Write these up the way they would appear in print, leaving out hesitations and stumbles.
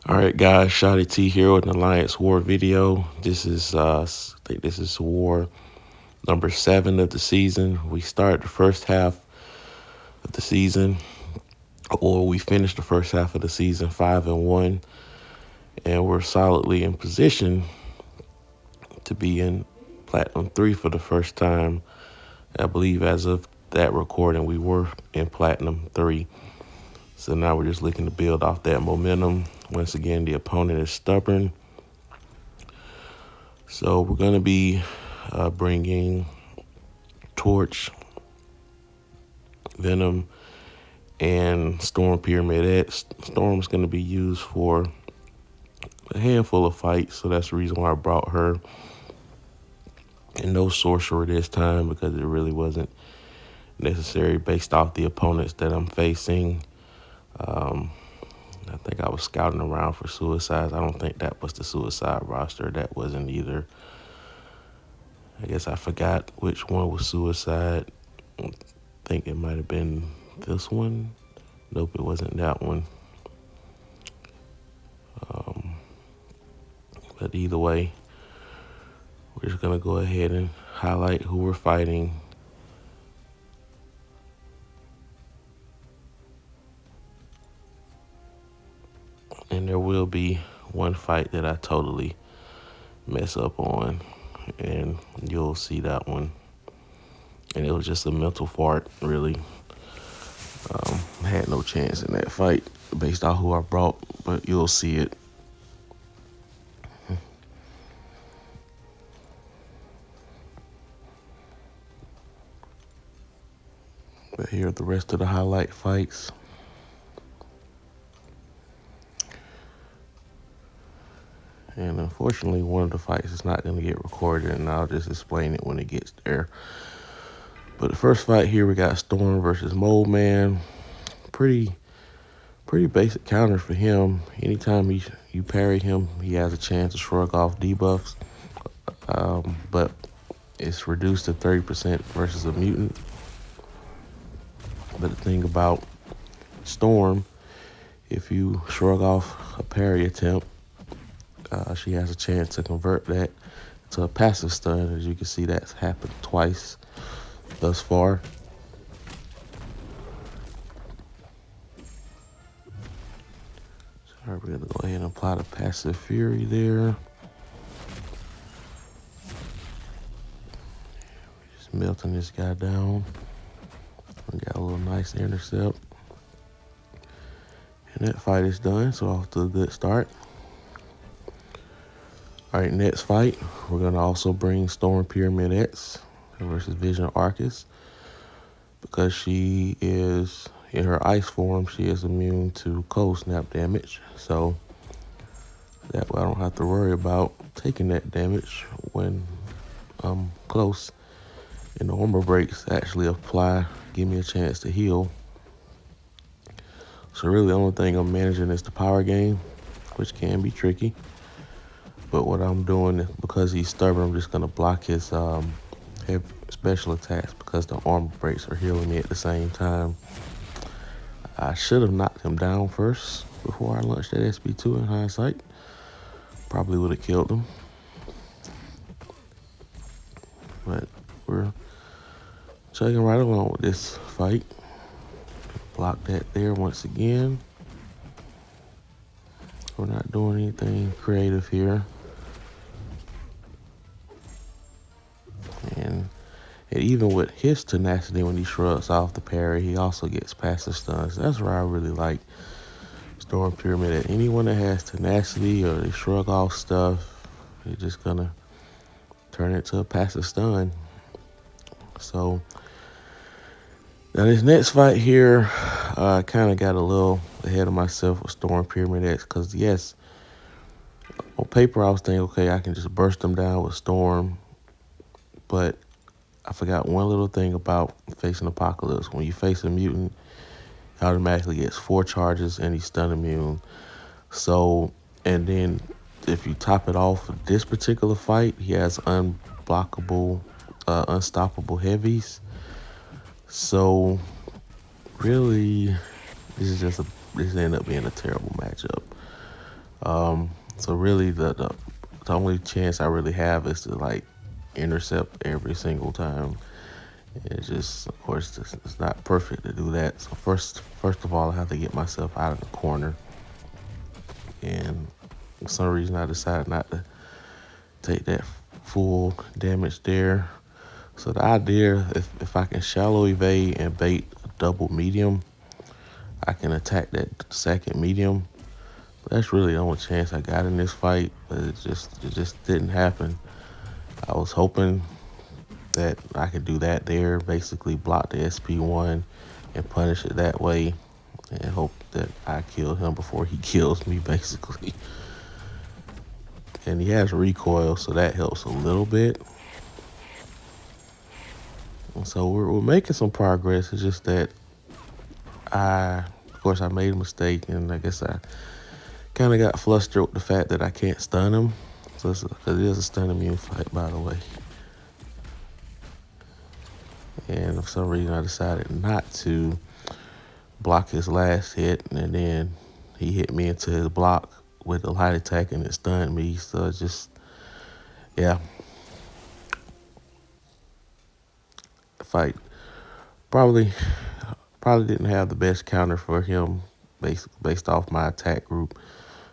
All right, guys, Shotty T here with an Alliance War video. This is, I think this is war number 7 of the season. We start the first half of the season, or we finished the first half of the season 5-1, and we're solidly in position to be in Platinum 3 for the first time. I believe as of that recording, we were in Platinum 3. So now we're just looking to build off that momentum. Once again, the opponent is stubborn. So we're going to be bringing Torch, Venom, and Storm Pyramid X. Storm's going to be used for a handful of fights, so that's the reason why I brought her. And no Sorcerer this time because it really wasn't necessary based off the opponents that I'm facing. I think I was scouting around for Suicides. I don't think that was the Suicide roster. That wasn't either. I guess I forgot which one was Suicide. I think it might have been this one. Nope, it wasn't that one. But either way, we're just going to go ahead and highlight who we're fighting. And there will be one fight that I totally mess up on, and you'll see that one. And it was just a mental fart, really. I had no chance in that fight based on who I brought, but you'll see it. But here are the rest of the highlight fights. And unfortunately, one of the fights is not going to get recorded, and I'll just explain it when it gets there. But the first fight here, we got Storm versus Mold Man. Pretty basic counters for him. Anytime you parry him, he has a chance to shrug off debuffs. But it's reduced to 30% versus a mutant. But the thing about Storm, if you shrug off a parry attempt, she has a chance to convert that to a passive stun. As you can see, that's happened twice thus far. So we're going to go ahead and apply the passive fury there. Just melting this guy down. We got a little nice intercept. And that fight is done, so off to a good start. All right, next fight, we're going to also bring Storm Pyramid X versus Vision Arcus. Because she is, in her ice form, she is immune to cold snap damage. So that way I don't have to worry about taking that damage when I'm close. And the armor breaks actually apply, give me a chance to heal. So really the only thing I'm managing is the power gain, which can be tricky. But what I'm doing is, because he's stubborn, I'm just gonna block his heavy special attacks because the armor breaks are healing me at the same time. I should have knocked him down first before I launched that SB2 in hindsight. Probably would have killed him. But we're chugging right along with this fight. Block that there once again. We're not doing anything creative here. And even with his tenacity, when he shrugs off the parry, he also gets passive stuns. That's where I really like Storm Pyramid. Anyone that has tenacity or they shrug off stuff, they're just gonna turn it to a passive stun. So now this next fight here, I kind of got a little ahead of myself with Storm Pyramid X because yes, on paper I was thinking, okay, I can just burst them down with Storm, but I forgot one little thing about facing Apocalypse. When you face a mutant, he automatically gets 4 charges and he's stun immune. So, and then if you top it off with this particular fight, he has unblockable, unstoppable heavies. So really, this ended up being a terrible matchup. So really, the only chance I really have is to like intercept every single time. It's just, of course, it's not perfect to do that. So first of all, I have to get myself out of the corner. And for some reason, I decided not to take that full damage there. So the idea, if I can shallow evade and bait a double medium, I can attack that second medium. That's really the only chance I got in this fight, but it just didn't happen. I was hoping that I could do that there, basically block the SP1 and punish it that way, and hope that I kill him before he kills me, basically. And he has recoil, so that helps a little bit. And so we're making some progress. It's just that of course, I made a mistake, and I guess I kind of got flustered with the fact that I can't stun him. So because it is a stun immune fight, by the way. And for some reason, I decided not to block his last hit, and then he hit me into his block with a light attack, and it stunned me. So it's just, yeah, the fight probably didn't have the best counter for him based off my attack group.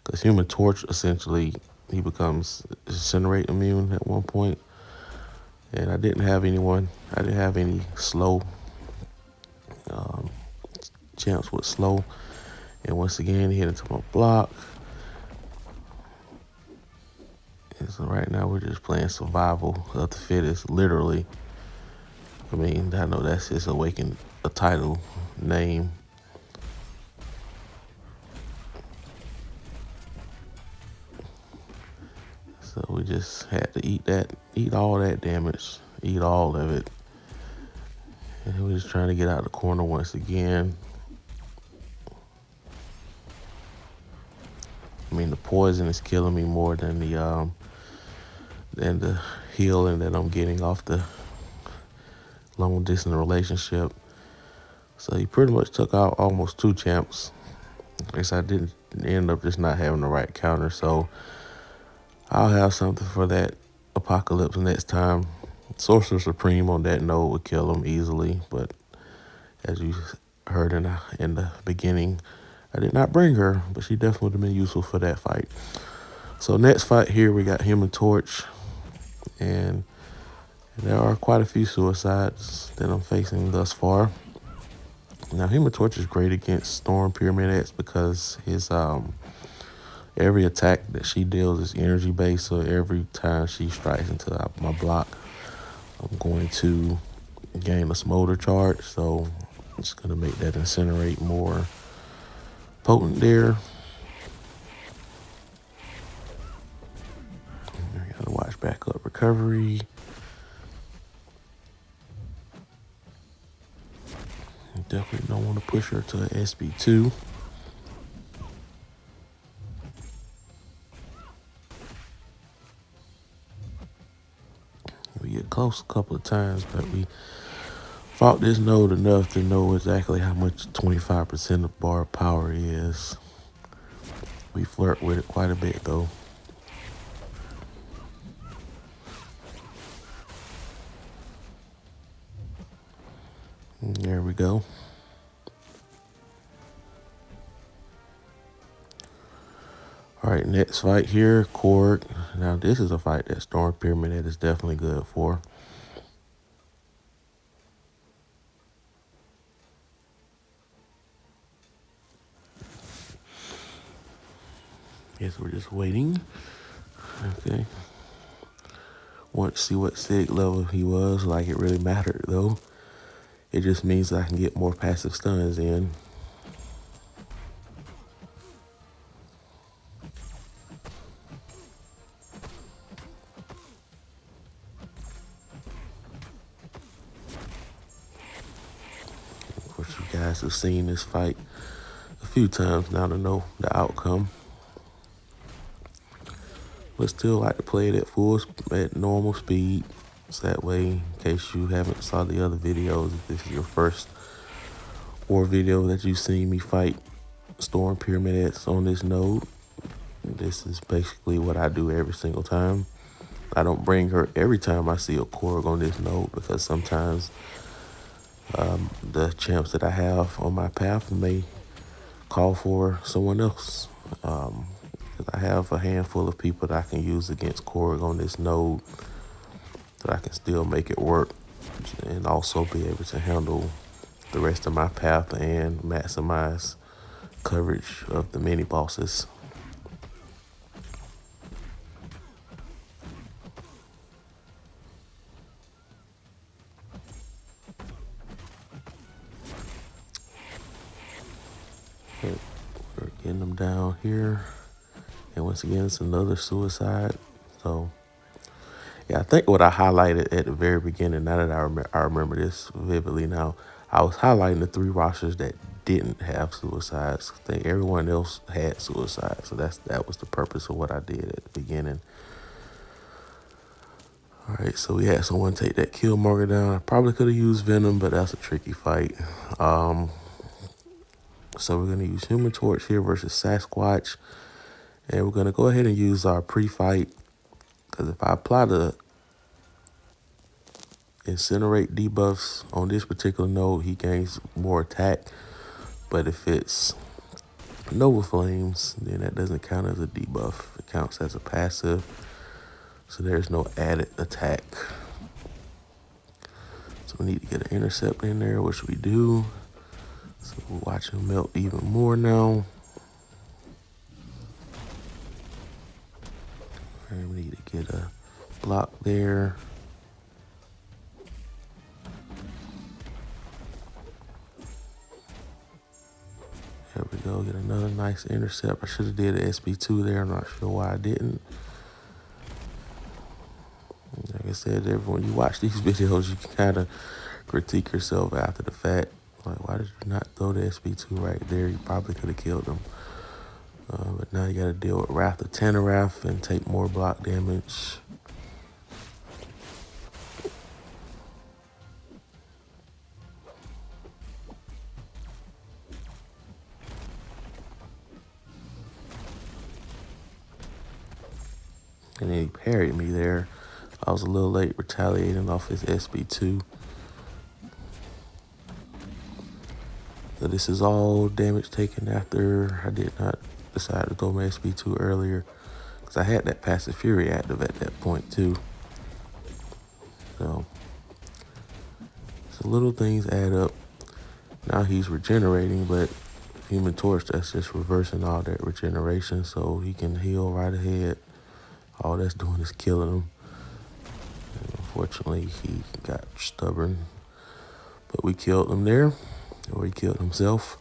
Because Human Torch, essentially, he becomes Incinerate immune at one point. And I didn't have any slow champs with slow. And once again, he hit into my block. And so right now, we're just playing survival of the fittest, literally. I mean, I know that's his Awaken a title name. So we just had to eat all that damage, eat all of it. And we're just trying to get out of the corner once again. I mean, the poison is killing me more than the healing that I'm getting off the long distance relationship. So he pretty much took out almost 2 champs. I guess I didn't end up just not having the right counter. So I'll have something for that Apocalypse next time. Sorcerer Supreme on that node would kill him easily, but as you heard in the beginning, I did not bring her, but she definitely would have been useful for that fight. So next fight here, we got Human Torch, and there are quite a few suicides that I'm facing thus far. Now, Human Torch is great against Storm Pyramid X because his every attack that she deals is energy based. So every time she strikes into my block, I'm going to gain a smolder charge. So I'm just gonna make that incinerate more potent there. I gotta watch backup recovery. Definitely don't want to push her to an SB2. We get close a couple of times, but we fought this node enough to know exactly how much 25% of bar power is. We flirt with it quite a bit, though. And there we go. All right, next fight here, Korg. Now, this is a fight that Storm Pyramid is definitely good for. Guess we're just waiting. Okay. Want to see what sig level he was. Like, it really mattered, though. It just means I can get more passive stuns in. Of course, you guys have seen this fight a few times now to know the outcome. But still like to play it at normal speed. So that way, in case you haven't saw the other videos, if this is your first war video that you've seen me fight Storm Pyramid X on this node, This is basically what I do every single time. I don't bring her every time I see a Korg on this node because sometimes the champs that I have on my path may call for someone else. 'Cause I have a handful of people that I can use against Korg on this node that I can still make it work and also be able to handle the rest of my path and maximize coverage of the mini bosses. But we're getting them down here. And once again, it's another suicide. So, yeah, I think what I highlighted at the very beginning, now that I remember this vividly now, I was highlighting the 3 rosters that didn't have suicides. I think everyone else had suicides. So that was the purpose of what I did at the beginning. All right, so we had someone take that Killmonger down. I probably could have used Venom, but that's a tricky fight. So we're going to use Human Torch here versus Sasquatch. And we're going to go ahead and use our pre-fight. Because if I apply the Incinerate debuffs on this particular node, he gains more attack. But if it's Nova Flames, then that doesn't count as a debuff. It counts as a passive. So there's no added attack. So we need to get an intercept in there, which we do. So we'll watch him melt even more now. And we need to get a block there. There we go, get another nice intercept. I should have did an SB2 there. I'm not sure why I didn't. Like I said, everyone, you watch these videos, you can kind of critique yourself after the fact. Like, why did you not throw the SB2 right there? You probably could have killed them. But now you got to deal with Wrath of Tanarath and take more block damage. And then he parried me there. I was a little late retaliating off his SB2. So this is all damage taken after I did not decide to throw my SB2 earlier. Because I had that passive fury active at that point too. So little things add up. Now he's regenerating, but Human Torch, that's just reversing all that regeneration. So he can heal right ahead. All that's doing is killing him. And unfortunately, he got stubborn. But we killed him there. Or he killed himself.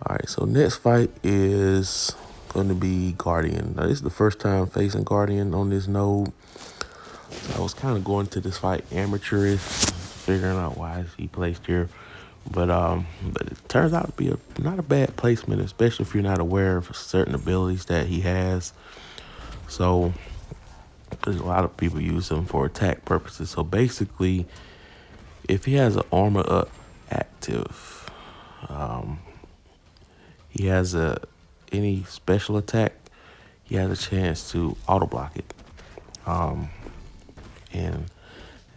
Alright, so next fight is going to be Guardian. Now, this is the first time facing Guardian on this node. So I was kind of going to this fight amateurish, figuring out why is he placed here. But it turns out to be not a bad placement, especially if you're not aware of certain abilities that he has. So there's a lot of people use him for attack purposes. So basically, if he has an armor up active, he has any special attack, he has a chance to auto block it. And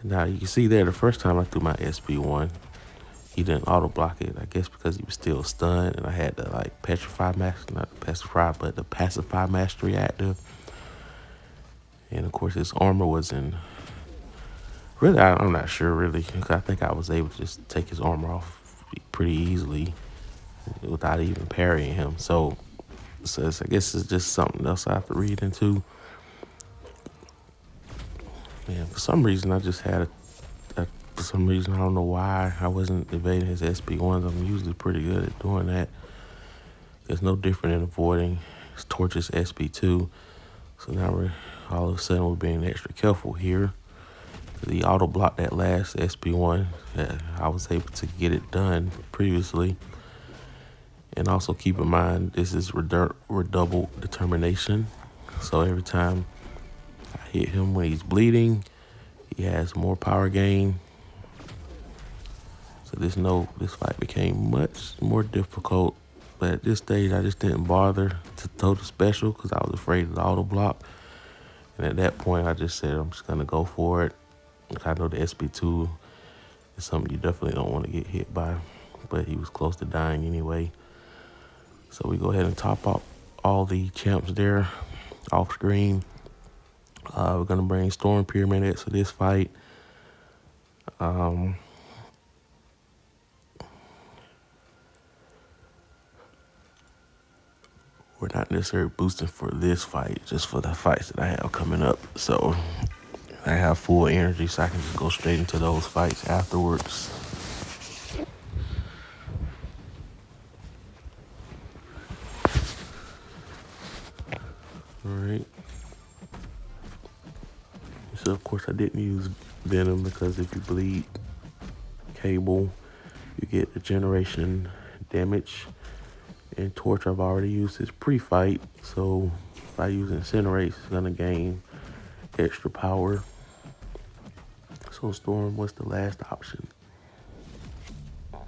now you can see there, the first time I threw my SB1, he didn't auto block it. I guess because he was still stunned, and I had the like petrify mastery, not petrify, but the pacify mastery active. And of course, his armor was in. Really, I'm not sure really. I think I was able to just take his armor off pretty easily without even parrying him. So I guess it's just something else I have to read into. Man, for some reason, I just had for some reason, I don't know why I wasn't evading his SB1s. I'm usually pretty good at doing that. It's no different than avoiding his Torch's SB2. So now we're all of a sudden we're being extra careful here. He auto blocked that last SB1. I was able to get it done previously. And also keep in mind, this is redoubled determination. So every time I hit him when he's bleeding, he has more power gain. So this fight became much more difficult But at this stage, I just didn't bother to throw the special because I was afraid of the auto block. And at that point, I just said I'm just gonna go for it. I know the SB2 is something you definitely don't want to get hit by, but he was close to dying anyway. So we go ahead and top up all the champs there off screen. We're gonna bring Storm Pyramid X for this fight. We're not necessarily boosting for this fight, just for the fights that I have coming up. So I have full energy, so I can just go straight into those fights afterwards. All right. So of course I didn't use Venom because if you bleed Cable, you get the generation damage. And Torch I've already used his pre-fight, so if I use Incinerate, it's gonna gain extra power. So Storm was the last option. So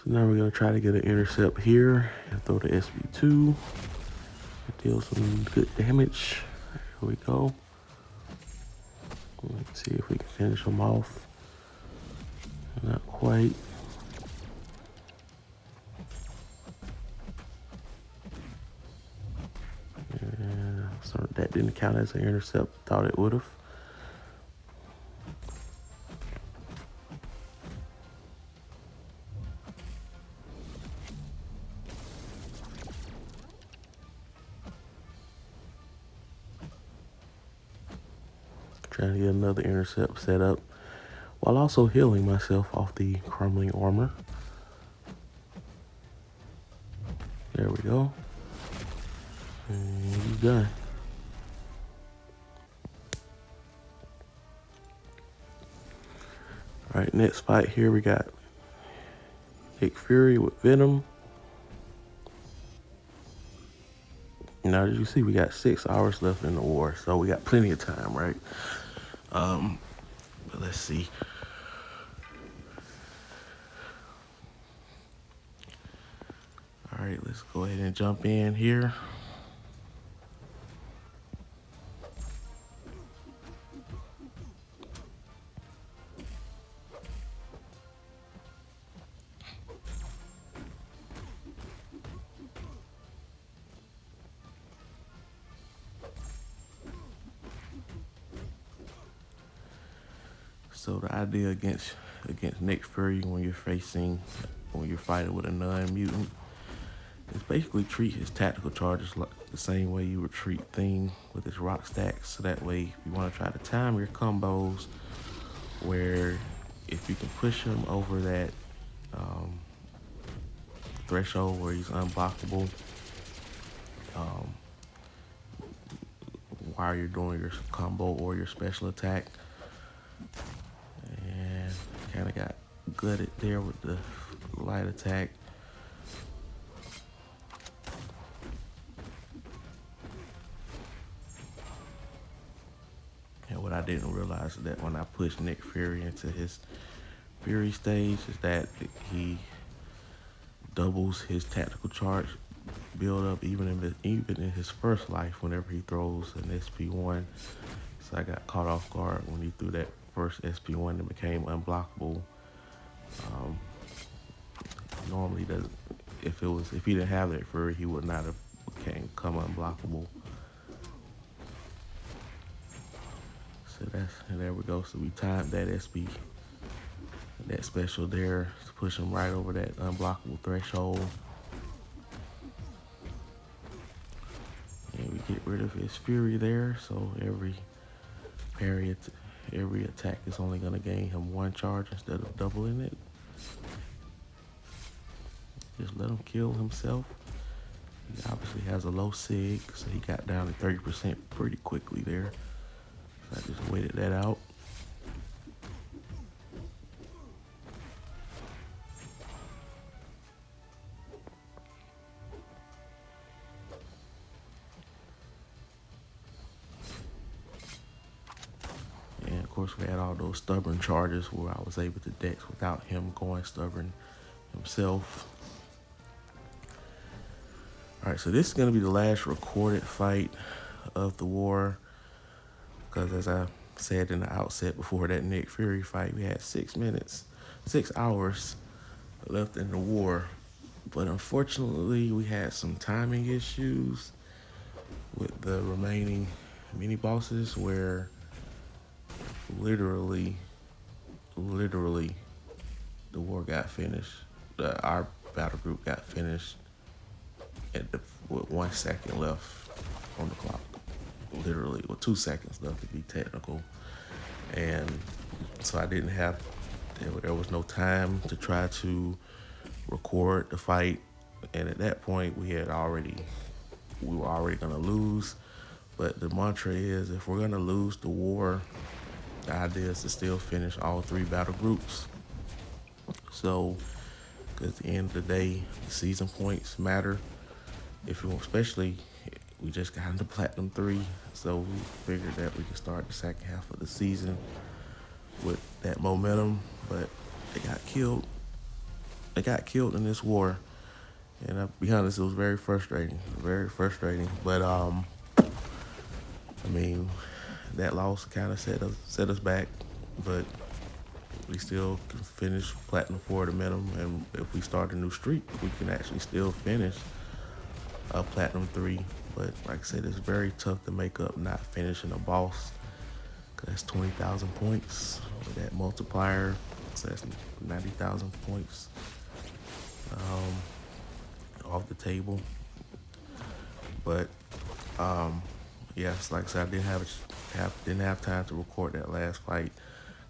now we're gonna try to get an intercept here and throw the SB2. Deal some good damage. Here we go. Let's see if we can finish him off. Not quite. And so that didn't count as an intercept. Thought it would have. Trying to get another intercept set up while also healing myself off the crumbling armor. There we go. And he's done. All right, next fight here we got Nick Fury with Venom. Now, as you see, we got 6 hours left in the war, so we got plenty of time, right? But let's see. All right, let's go ahead and jump in here. So the idea against Nick Fury when you're fighting with a non-mutant is basically treat his tactical charges like the same way you would treat Thing with his rock stacks. So that way, if you want to try to time your combos, where if you can push him over that threshold where he's unblockable, while you're doing your combo or your special attack. And kind of got gutted there with the light attack. And what I didn't realize is that when I pushed Nick Fury into his Fury stage is that he doubles his tactical charge build up even in his first life whenever he throws an SP1. So I got caught off guard when he threw that first SP1 that became unblockable. Normally if he didn't have that Fury, he would not have come unblockable. So there we go. So we timed that that special there to push him right over that unblockable threshold. And we get rid of his Fury there, so every attack is only going to gain him 1 charge instead of doubling it. Just let him kill himself. He obviously has a low sig, so he got down to 30% pretty quickly there. So I just waited that out. And of course we had all those stubborn charges where I was able to dex without him going stubborn himself. All right, so this is gonna be the last recorded fight of the war, because as I said in the outset before that Nick Fury fight, we had 6 minutes, 6 hours left in the war. But unfortunately, we had some timing issues with the remaining mini bosses where literally, literally, the war got finished. Our battle group got finished with 1 second left on the clock. Literally, with 2 seconds left to be technical. And so I didn't have, there was no time to try to record the fight. And at that point, we were already gonna lose. But the mantra is, if we're gonna lose the war, the idea is to still finish all 3 battle groups. So, at the end of the day, the season points matter. If you, especially, we just got into Platinum 3, so we figured that we could start the second half of the season with that momentum. But they got killed. They got killed in this war. And I'll be honest, it was very frustrating. Very frustrating. But I mean, that loss kind of set us back. But we still can finish Platinum 4 at a minimum, and if we start a new streak, we can actually still finish Platinum 3. But like I said, it's very tough to make up not finishing a boss, because that's 20,000 points with that multiplier, so that's 90,000 points off the table. But yes, like I said, I didn't have time to record that last fight.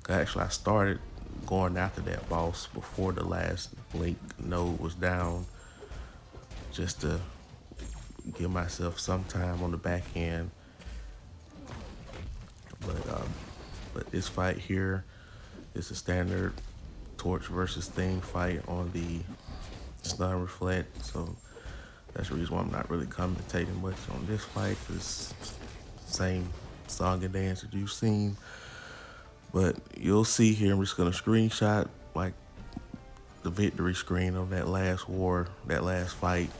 Actually, I started going after that boss before the last blink node was down, just to give myself some time on the back end. But this fight here is a standard Torch versus Thing fight on the Stun Reflect, so that's the reason why I'm not really commentating much on this fight, because same song and dance that you've seen. But you'll see here, I'm just gonna screenshot like the victory screen of that last war, that last fight.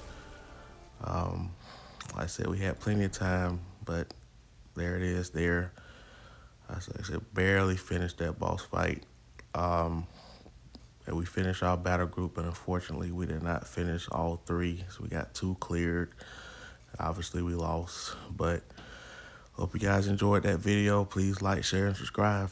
Like I said, we had plenty of time, but there it is there. I said, barely finished that boss fight. And we finished our battle group, but unfortunately we did not finish all 3. So we got 2 cleared. Obviously we lost, but hope you guys enjoyed that video. Please like, share, and subscribe.